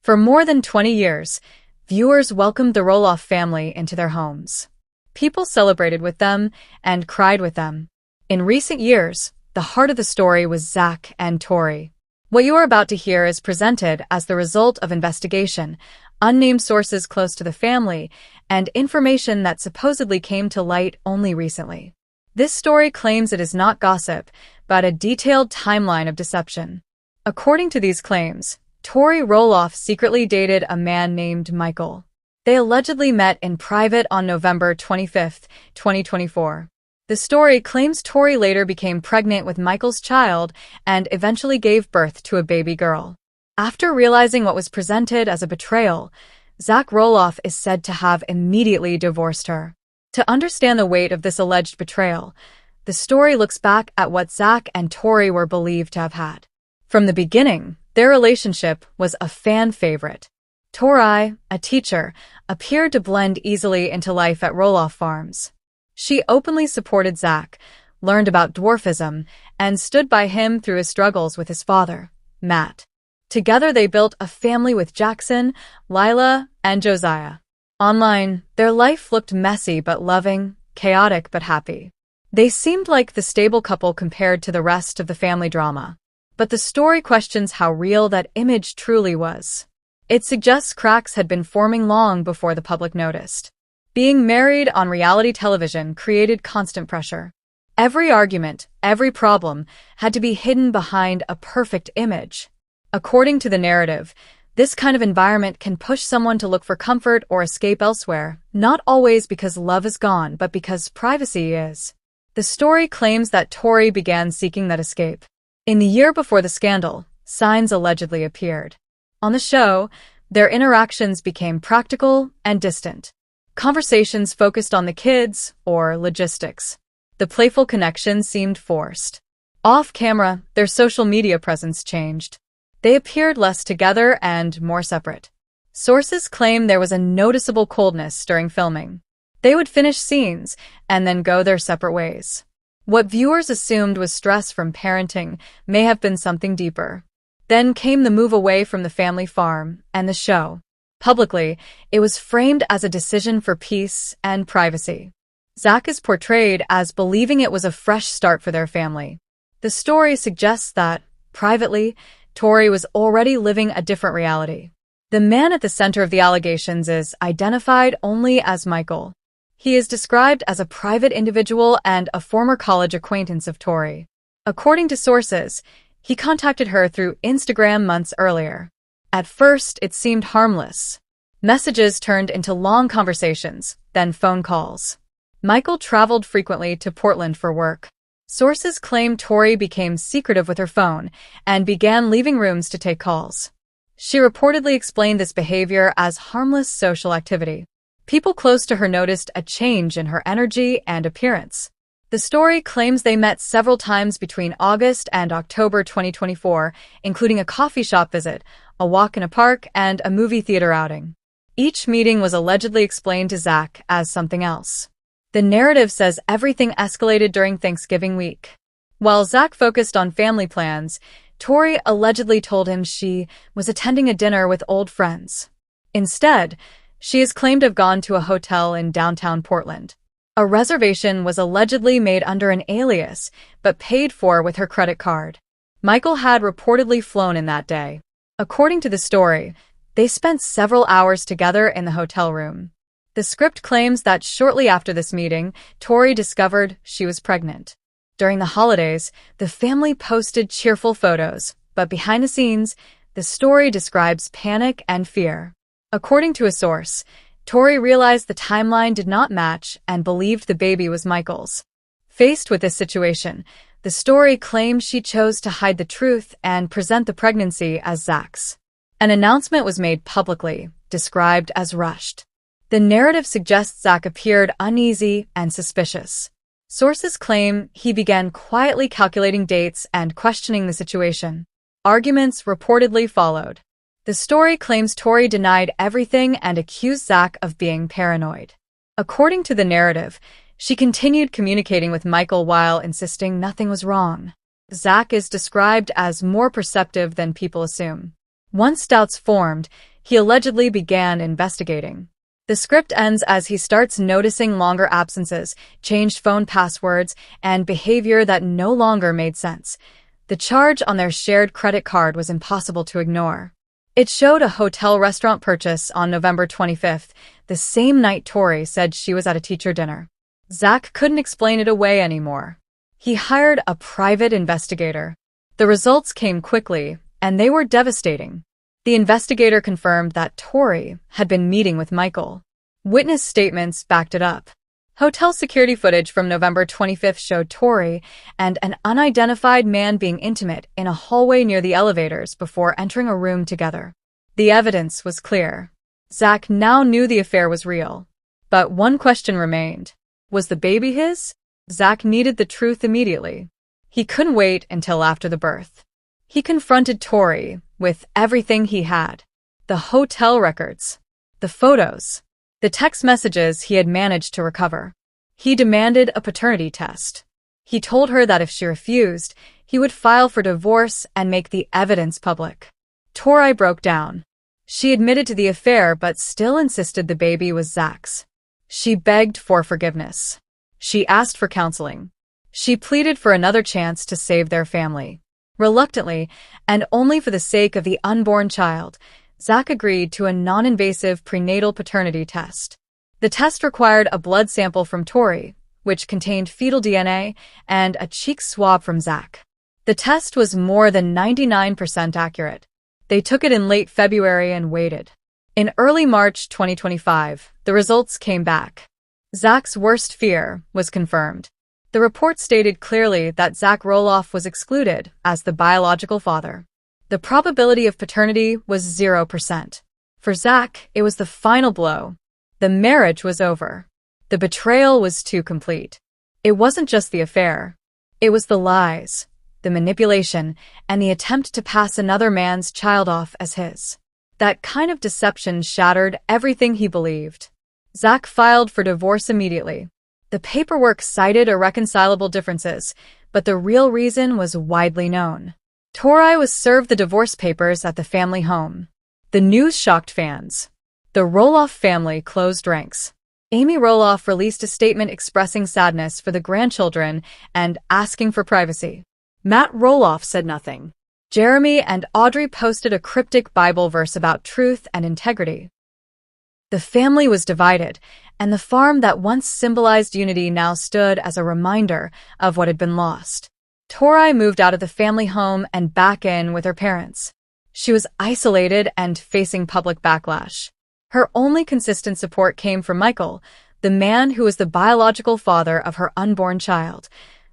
For more than 20 years, viewers welcomed the Roloff family into their homes. People celebrated with them and cried with them. In recent years, the heart of the story was Zach and Tori. What you are about to hear is presented as the result of investigation, unnamed sources close to the family, and information that supposedly came to light only recently. This story claims it is not gossip, but a detailed timeline of deception. According to these claims, Tori Roloff secretly dated a man named Michael. They allegedly met in private on November 25, 2024. The story claims Tori later became pregnant with Michael's child and eventually gave birth to a baby girl. After realizing what was presented as a betrayal, Zach Roloff is said to have immediately divorced her. To understand the weight of this alleged betrayal, the story looks back at what Zach and Tori were believed to have had. From the beginning, their relationship was a fan favorite. Tori, a teacher, appeared to blend easily into life at Roloff Farms. She openly supported Zach, learned about dwarfism, and stood by him through his struggles with his father, Matt. Together they built a family with Jackson, Lila, and Josiah. Online, their life looked messy but loving, chaotic but happy. They seemed like the stable couple compared to the rest of the family drama. But the story questions how real that image truly was. It suggests cracks had been forming long before the public noticed. Being married on reality television created constant pressure. Every argument, every problem, had to be hidden behind a perfect image. According to the narrative, this kind of environment can push someone to look for comfort or escape elsewhere, not always because love is gone, but because privacy is. The story claims that Tori began seeking that escape. In the year before the scandal, signs allegedly appeared. On the show, their interactions became practical and distant. Conversations focused on the kids or logistics. The playful connection seemed forced. Off-camera, their social media presence changed. They appeared less together and more separate. Sources claim there was a noticeable coldness during filming. They would finish scenes and then go their separate ways. What viewers assumed was stress from parenting may have been something deeper. Then came the move away from the family farm and the show. Publicly, it was framed as a decision for peace and privacy. Zach is portrayed as believing it was a fresh start for their family. The story suggests that, privately, Tori was already living a different reality. The man at the center of the allegations is identified only as Michael. He is described as a private individual and a former college acquaintance of Tori. According to sources, he contacted her through Instagram months earlier. At first, it seemed harmless. Messages turned into long conversations, then phone calls. Michael traveled frequently to Portland for work. Sources claim Tori became secretive with her phone and began leaving rooms to take calls. She reportedly explained this behavior as harmless social activity. People close to her noticed a change in her energy and appearance. The story claims they met several times between August and October 2024, including a coffee shop visit, a walk in a park, and a movie theater outing. Each meeting was allegedly explained to Zach as something else. The narrative says everything escalated during Thanksgiving week. While Zach focused on family plans, Tori allegedly told him she was attending a dinner with old friends. Instead, she is claimed to have gone to a hotel in downtown Portland. A reservation was allegedly made under an alias, but paid for with her credit card. Michael had reportedly flown in that day. According to the story, they spent several hours together in the hotel room. The script claims that shortly after this meeting, Tori discovered she was pregnant. During the holidays, the family posted cheerful photos, but behind the scenes, the story describes panic and fear. According to a source, Tori realized the timeline did not match and believed the baby was Michael's. Faced with this situation, the story claims she chose to hide the truth and present the pregnancy as Zach's. An announcement was made publicly, described as rushed. The narrative suggests Zach appeared uneasy and suspicious. Sources claim he began quietly calculating dates and questioning the situation. Arguments reportedly followed. The story claims Tori denied everything and accused Zach of being paranoid. According to the narrative, she continued communicating with Michael while insisting nothing was wrong. Zach is described as more perceptive than people assume. Once doubts formed, He allegedly began investigating. The script ends as he starts noticing longer absences, changed phone passwords, and behavior that no longer made sense. The charge on their shared credit card was impossible to ignore. It showed a hotel-restaurant purchase on November 25th, the same night Tori said she was at a teacher dinner. Zach couldn't explain it away anymore. He hired a private investigator. The results came quickly, and they were devastating. The investigator confirmed that Tori had been meeting with Michael. Witness statements backed it up. Hotel security footage from November 25th showed Tori and an unidentified man being intimate in a hallway near the elevators before entering a room together. The evidence was clear. Zach now knew the affair was real. But one question remained. Was the baby his? Zach needed the truth immediately. He couldn't wait until after the birth. He confronted Tori with everything he had. The hotel records, the photos, the text messages he had managed to recover. He demanded a paternity test. He told her that if she refused, he would file for divorce and make the evidence public. Tori broke down. She admitted to the affair but still insisted the baby was Zach's. She begged for forgiveness. She asked for counseling. She pleaded for another chance to save their family. Reluctantly, and only for the sake of the unborn child, Zach agreed to a non-invasive prenatal paternity test. The test required a blood sample from Tori, which contained fetal DNA, and a cheek swab from Zach. The test was more than 99% accurate. They took it in late February and waited. In early March 2025, the results came back. Zach's worst fear was confirmed. The report stated clearly that Zach Roloff was excluded as the biological father. The probability of paternity was 0%. For Zach, it was the final blow. The marriage was over. The betrayal was too complete. It wasn't just the affair. It was the lies, the manipulation, and the attempt to pass another man's child off as his. That kind of deception shattered everything he believed. Zach filed for divorce immediately. The paperwork cited irreconcilable differences, but the real reason was widely known. Tori was served the divorce papers at the family home. The news shocked fans. The Roloff family closed ranks. Amy Roloff released a statement expressing sadness for the grandchildren and asking for privacy. Matt Roloff said nothing. Jeremy and Audrey posted a cryptic Bible verse about truth and integrity. The family was divided, and the farm that once symbolized unity now stood as a reminder of what had been lost. Tori moved out of the family home and back in with her parents. She was isolated and facing public backlash. Her only consistent support came from Michael, the man who was the biological father of her unborn child.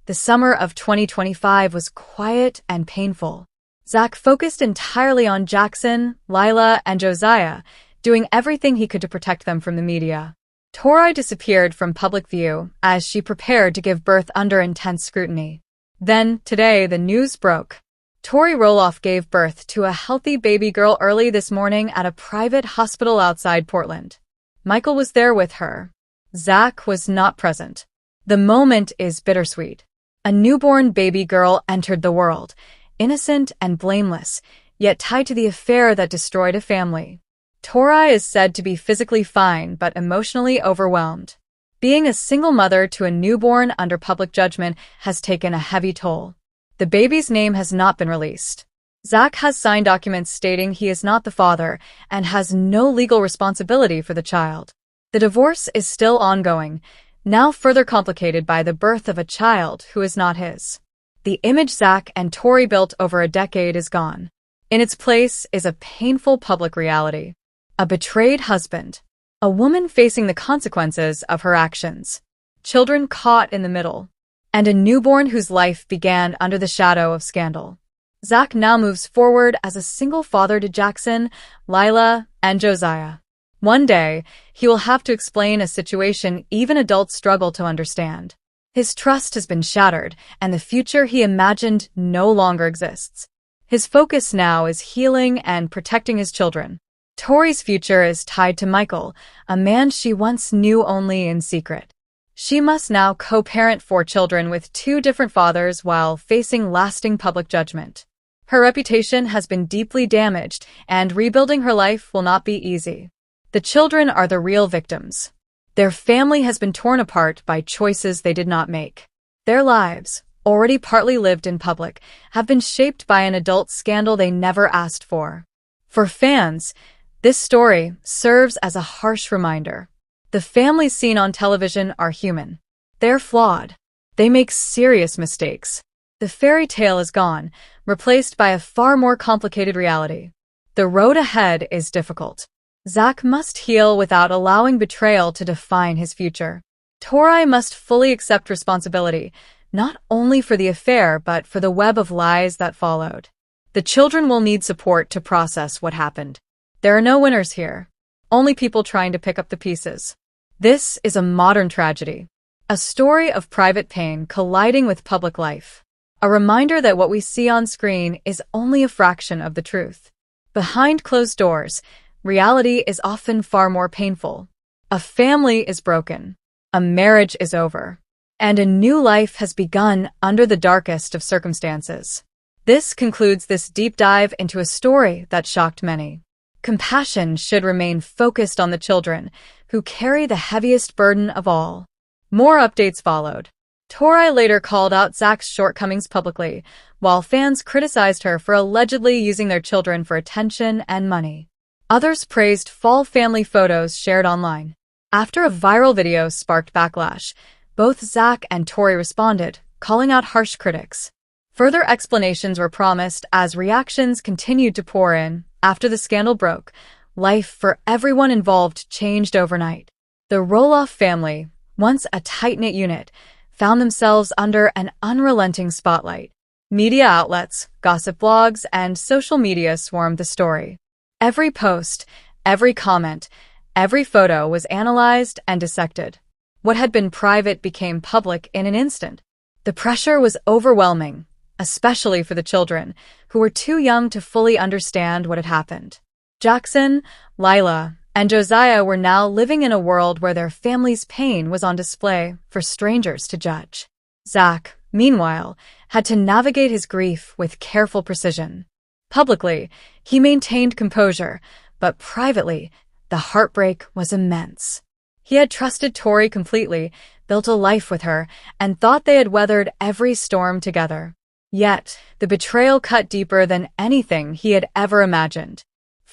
The summer of 2025 was quiet and painful. Zach focused entirely on Jackson, Lila, and Josiah, doing everything he could to protect them from the media. Tori disappeared from public view as she prepared to give birth under intense scrutiny. Then, today, the news broke. Tori Roloff gave birth to a healthy baby girl early this morning at a private hospital outside Portland. Michael was there with her. Zach was not present. The moment is bittersweet. A newborn baby girl entered the world, innocent and blameless, yet tied to the affair that destroyed a family. Tori is said to be physically fine but emotionally overwhelmed. Being a single mother to a newborn under public judgment has taken a heavy toll. The baby's name has not been released. Zach has signed documents stating he is not the father and has no legal responsibility for the child. The divorce is still ongoing, now further complicated by the birth of a child who is not his. The image Zach and Tori built over a decade is gone. In its place is a painful public reality. A betrayed husband. A woman facing the consequences of her actions. Children caught in the middle. And a newborn whose life began under the shadow of scandal. Zach now moves forward as a single father to Jackson, Lila, and Josiah. One day, he will have to explain a situation even adults struggle to understand. His trust has been shattered, and the future he imagined no longer exists. His focus now is healing and protecting his children. Tori's future is tied to Michael, a man she once knew only in secret. She must now co-parent 4 children with 2 different fathers while facing lasting public judgment. Her reputation has been deeply damaged, and rebuilding her life will not be easy. The children are the real victims. Their family has been torn apart by choices they did not make. Their lives, already partly lived in public, have been shaped by an adult scandal they never asked for. For fans, this story serves as a harsh reminder. The families seen on television are human. They're flawed. They make serious mistakes. The fairy tale is gone, replaced by a far more complicated reality. The road ahead is difficult. Zach must heal without allowing betrayal to define his future. Tori must fully accept responsibility, not only for the affair but for the web of lies that followed. The children will need support to process what happened. There are no winners here, only people trying to pick up the pieces. This is a modern tragedy, a story of private pain colliding with public life. A reminder that what we see on screen is only a fraction of the truth. Behind closed doors, reality is often far more painful. A family is broken, a marriage is over, and a new life has begun under the darkest of circumstances. This concludes this deep dive into a story that shocked many. Compassion should remain focused on the children, who carry the heaviest burden of all. More updates followed. Tori later called out Zach's shortcomings publicly, while fans criticized her for allegedly using their children for attention and money. Others praised fall family photos shared online. After a viral video sparked backlash, both Zach and Tori responded, calling out harsh critics. Further explanations were promised as reactions continued to pour in. After the scandal broke, life for everyone involved changed overnight. The Roloff family, once a tight-knit unit, found themselves under an unrelenting spotlight. Media outlets, gossip blogs, and social media swarmed the story. Every post, every comment, every photo was analyzed and dissected. What had been private became public in an instant. The pressure was overwhelming, especially for the children, who were too young to fully understand what had happened. Jackson, Lila, and Josiah were now living in a world where their family's pain was on display for strangers to judge. Zach, meanwhile, had to navigate his grief with careful precision. Publicly, he maintained composure, but privately, the heartbreak was immense. He had trusted Tori completely, built a life with her, and thought they had weathered every storm together. Yet, the betrayal cut deeper than anything he had ever imagined.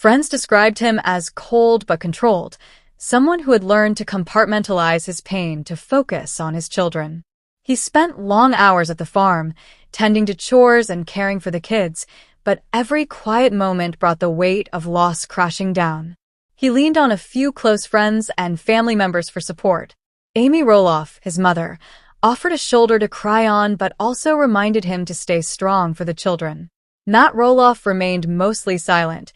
Friends described him as cold but controlled, someone who had learned to compartmentalize his pain to focus on his children. He spent long hours at the farm, tending to chores and caring for the kids, but every quiet moment brought the weight of loss crashing down. He leaned on a few close friends and family members for support. Amy Roloff, his mother, offered a shoulder to cry on but also reminded him to stay strong for the children. Matt Roloff remained mostly silent,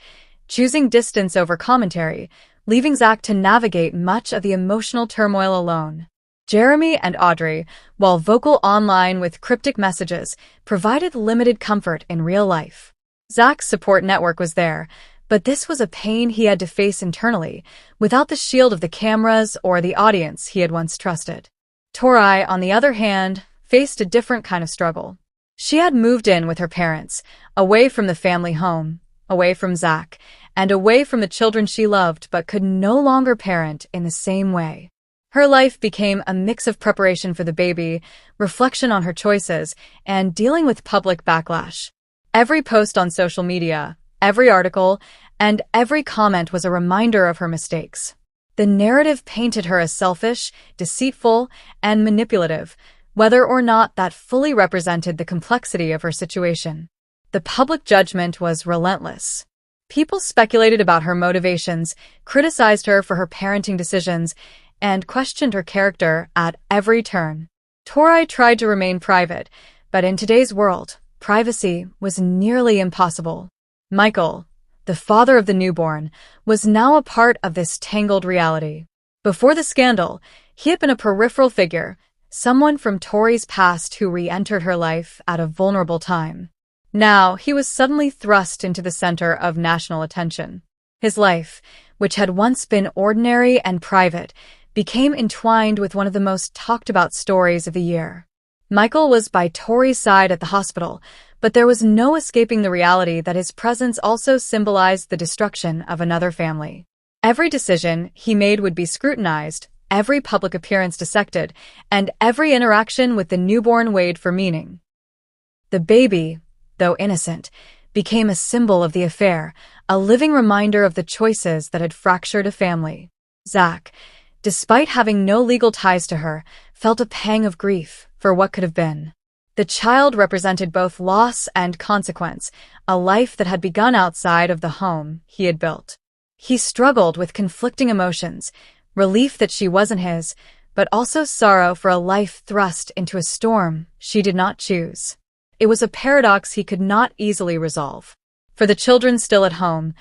choosing distance over commentary, leaving Zach to navigate much of the emotional turmoil alone. Jeremy and Audrey, while vocal online with cryptic messages, provided limited comfort in real life. Zach's support network was there, but this was a pain he had to face internally, without the shield of the cameras or the audience he had once trusted. Tori, on the other hand, faced a different kind of struggle. She had moved in with her parents, away from the family home, away from Zach, and away from the children she loved but could no longer parent in the same way. Her life became a mix of preparation for the baby, reflection on her choices, and dealing with public backlash. Every post on social media, every article, and every comment was a reminder of her mistakes. The narrative painted her as selfish, deceitful, and manipulative, whether or not that fully represented the complexity of her situation. The public judgment was relentless. People speculated about her motivations, criticized her for her parenting decisions, and questioned her character at every turn. Tori tried to remain private, but in today's world, privacy was nearly impossible. Michael, the father of the newborn, was now a part of this tangled reality. Before the scandal, he had been a peripheral figure, someone from Tori's past who re-entered her life at a vulnerable time. Now, he was suddenly thrust into the center of national attention. His life, which had once been ordinary and private, became entwined with one of the most talked-about stories of the year. Michael was by Tori's side at the hospital, but there was no escaping the reality that his presence also symbolized the destruction of another family. Every decision he made would be scrutinized, every public appearance dissected, and every interaction with the newborn weighed for meaning. The baby, though innocent, became a symbol of the affair, a living reminder of the choices that had fractured a family. Zach, despite having no legal ties to her, felt a pang of grief for what could have been. The child represented both loss and consequence, a life that had begun outside of the home he had built. He struggled with conflicting emotions, relief that she wasn't his, but also sorrow for a life thrust into a storm she did not choose. It was a paradox he could not easily resolve. For the children still at home,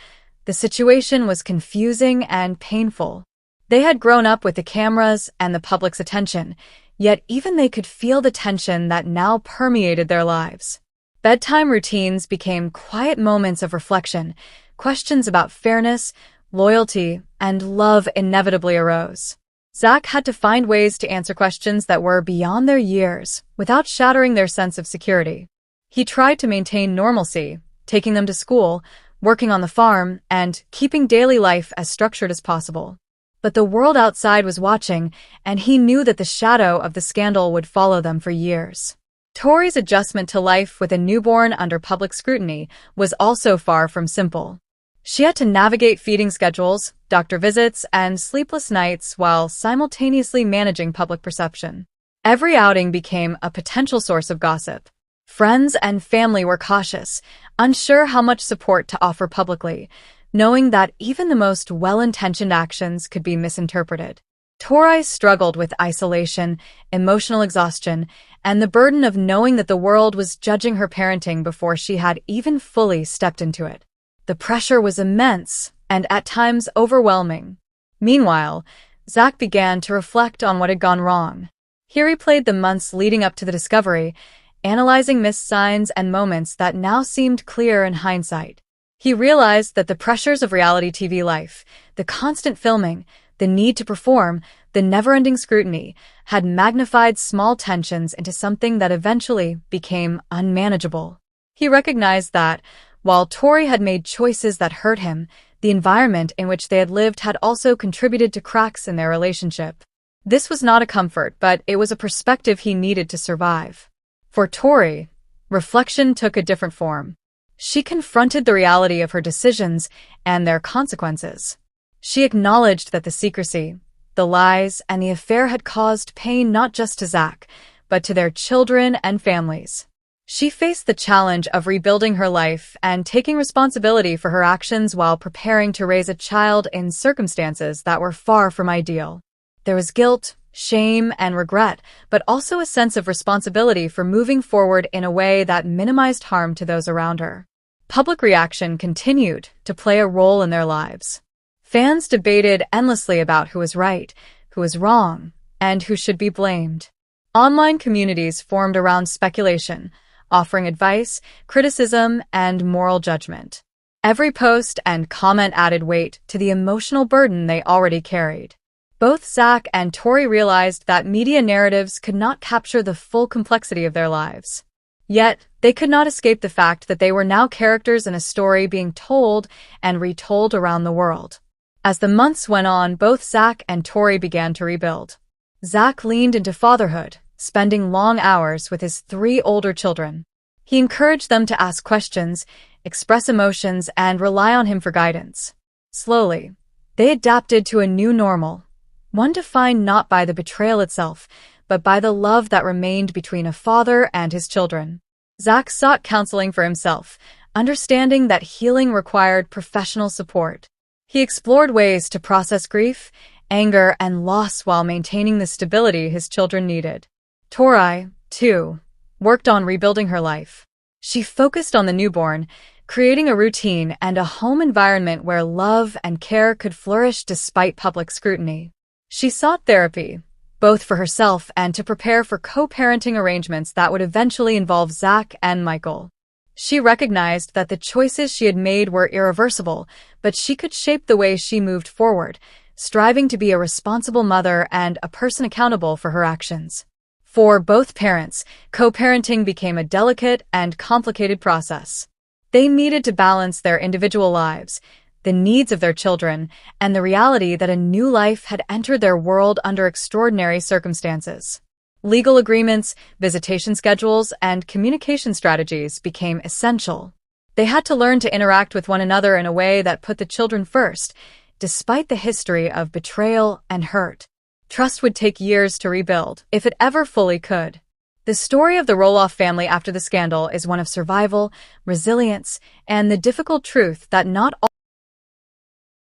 the situation was confusing and painful. They had grown up with the cameras and the public's attention, yet even they could feel the tension that now permeated their lives. Bedtime routines became quiet moments of reflection. Questions about fairness, loyalty, and love inevitably arose. Zach had to find ways to answer questions that were beyond their years, without shattering their sense of security. He tried to maintain normalcy, taking them to school, working on the farm, and keeping daily life as structured as possible. But the world outside was watching, and he knew that the shadow of the scandal would follow them for years. Tori's adjustment to life with a newborn under public scrutiny was also far from simple. She had to navigate feeding schedules, doctor visits, and sleepless nights while simultaneously managing public perception. Every outing became a potential source of gossip. Friends and family were cautious, unsure how much support to offer publicly, knowing that even the most well-intentioned actions could be misinterpreted. Tori struggled with isolation, emotional exhaustion, and the burden of knowing that the world was judging her parenting before she had even fully stepped into it. The pressure was immense and at times overwhelming. Meanwhile, Zach began to reflect on what had gone wrong. He replayed the months leading up to the discovery, analyzing missed signs and moments that now seemed clear in hindsight. He realized that the pressures of reality TV life, the constant filming, the need to perform, the never-ending scrutiny, had magnified small tensions into something that eventually became unmanageable. He recognized that, while Tori had made choices that hurt him, the environment in which they had lived had also contributed to cracks in their relationship. This was not a comfort, but it was a perspective he needed to survive. For Tori, reflection took a different form. She confronted the reality of her decisions and their consequences. She acknowledged that the secrecy, the lies, and the affair had caused pain not just to Zach, but to their children and families. She faced the challenge of rebuilding her life and taking responsibility for her actions while preparing to raise a child in circumstances that were far from ideal. There was guilt, shame, and regret, but also a sense of responsibility for moving forward in a way that minimized harm to those around her. Public reaction continued to play a role in their lives. Fans debated endlessly about who was right, who was wrong, and who should be blamed. Online communities formed around speculation, offering advice, criticism, and moral judgment. Every post and comment added weight to the emotional burden they already carried. Both Zach and Tori realized that media narratives could not capture the full complexity of their lives. Yet, they could not escape the fact that they were now characters in a story being told and retold around the world. As the months went on, both Zach and Tori began to rebuild. Zach leaned into fatherhood, spending long hours with his 3 older children. He encouraged them to ask questions, express emotions, and rely on him for guidance. Slowly, they adapted to a new normal, one defined not by the betrayal itself, but by the love that remained between a father and his children. Zach sought counseling for himself, understanding that healing required professional support. He explored ways to process grief, anger, and loss while maintaining the stability his children needed. Tori, too, worked on rebuilding her life. She focused on the newborn, creating a routine and a home environment where love and care could flourish despite public scrutiny. She sought therapy, both for herself and to prepare for co-parenting arrangements that would eventually involve Zach and Michael. She recognized that the choices she had made were irreversible, but she could shape the way she moved forward, striving to be a responsible mother and a person accountable for her actions. For both parents, co-parenting became a delicate and complicated process. They needed to balance their individual lives, the needs of their children, and the reality that a new life had entered their world under extraordinary circumstances. Legal agreements, visitation schedules, and communication strategies became essential. They had to learn to interact with one another in a way that put the children first, despite the history of betrayal and hurt. Trust would take years to rebuild, if it ever fully could. The story of the Roloff family after the scandal is one of survival, resilience, and the difficult truth that not all